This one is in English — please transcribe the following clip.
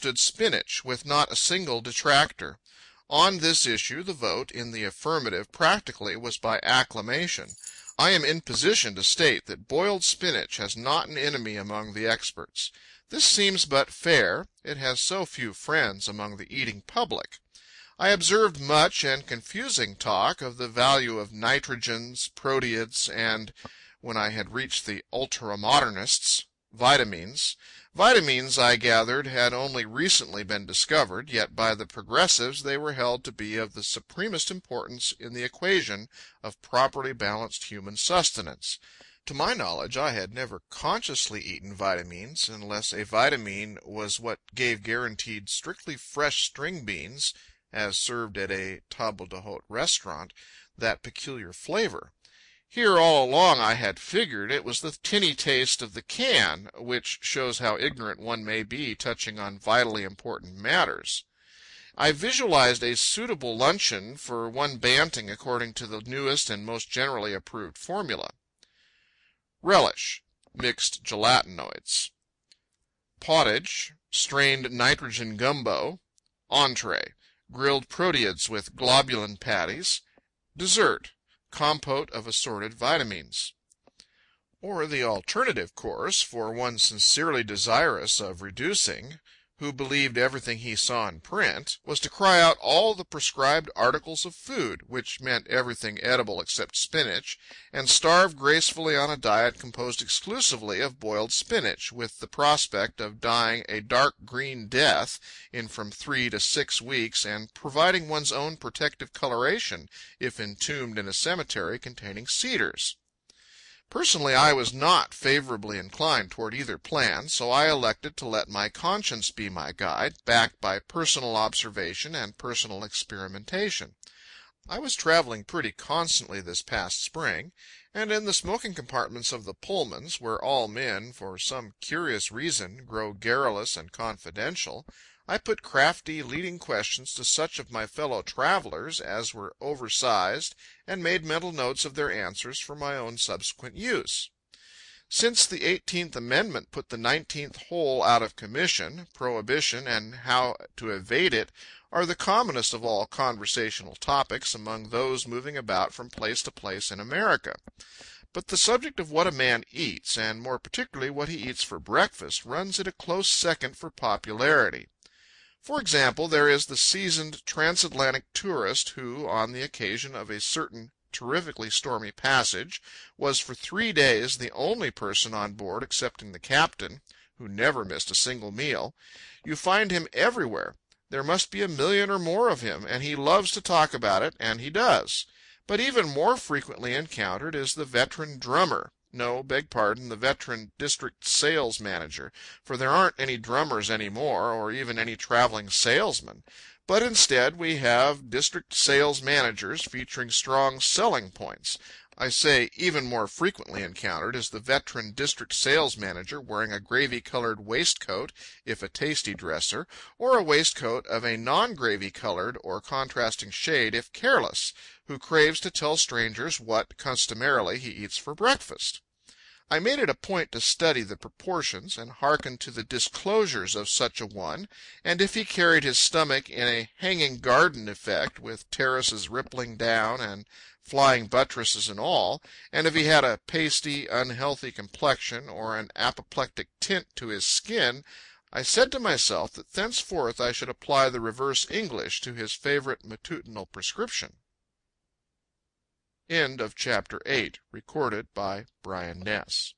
stood spinach, with not a single detractor. On this issue, the vote in the affirmative practically was by acclamation. I am in position to state that boiled spinach has not an enemy among the experts. This seems but fair, it has so few friends among the eating public. I observed much and confusing talk of the value of nitrogens, proteids, and, when I had reached the ultramodernists, vitamines. Vitamines, I gathered, had only recently been discovered, yet by the progressives they were held to be of the supremest importance in the equation of properly balanced human sustenance. To my knowledge, I had never consciously eaten vitamines, unless a vitamine was what gave guaranteed strictly fresh string beans, as served at a table d'hôte restaurant, that peculiar flavor. Here all along I had figured it was the tinny taste of the can, which shows how ignorant one may be touching on vitally important matters. I visualized a suitable luncheon for one Banting according to the newest and most generally approved formula. Relish, mixed gelatinoids. Pottage, strained nitrogen gumbo. Entree, grilled proteids with globulin patties. Dessert, compote of assorted vitamines. Or the alternative course, for one sincerely desirous of reducing, who believed everything he saw in print, was to cry out all the prescribed articles of food, which meant everything edible except spinach, and starve gracefully on a diet composed exclusively of boiled spinach, with the prospect of dying a dark green death in from 3 to 6 weeks, and providing one's own protective coloration if entombed in a cemetery containing cedars. Personally, I was not favorably inclined toward either plan, so I elected to let my conscience be my guide, backed by personal observation and personal experimentation. I was traveling pretty constantly this past spring, and in the smoking compartments of the Pullmans, where all men, for some curious reason, grow garrulous and confidential, I put crafty, leading questions to such of my fellow travelers as were oversized, and made mental notes of their answers for my own subsequent use. Since the 18th Amendment put the 19th hole out of commission, prohibition and how to evade it are the commonest of all conversational topics among those moving about from place to place in America. But the subject of what a man eats, and more particularly what he eats for breakfast, runs at a close second for popularity. For example, there is the seasoned transatlantic tourist who, on the occasion of a certain terrifically stormy passage, was for 3 days the only person on board excepting the captain, who never missed a single meal. You find him everywhere. There must be 1 million or more of him, and he loves to talk about it, and he does. But even more frequently encountered is the veteran drummer. No, beg pardon, the veteran district sales manager, for there aren't any drummers any more, or even any traveling salesmen. But instead we have district sales managers featuring strong selling points. I say even more frequently encountered is the veteran district sales manager wearing a gravy-colored waistcoat, if a tasty dresser, or a waistcoat of a non-gravy-colored or contrasting shade if careless, who craves to tell strangers what, customarily, he eats for breakfast. I made it a point to study the proportions and hearken to the disclosures of such a one, and if he carried his stomach in a hanging garden effect, with terraces rippling down and flying buttresses and all, and if he had a pasty, unhealthy complexion or an apoplectic tint to his skin, I said to myself that thenceforth I should apply the reverse English to his favorite matutinal prescription. End of chapter 8. Recorded by Brian Ness.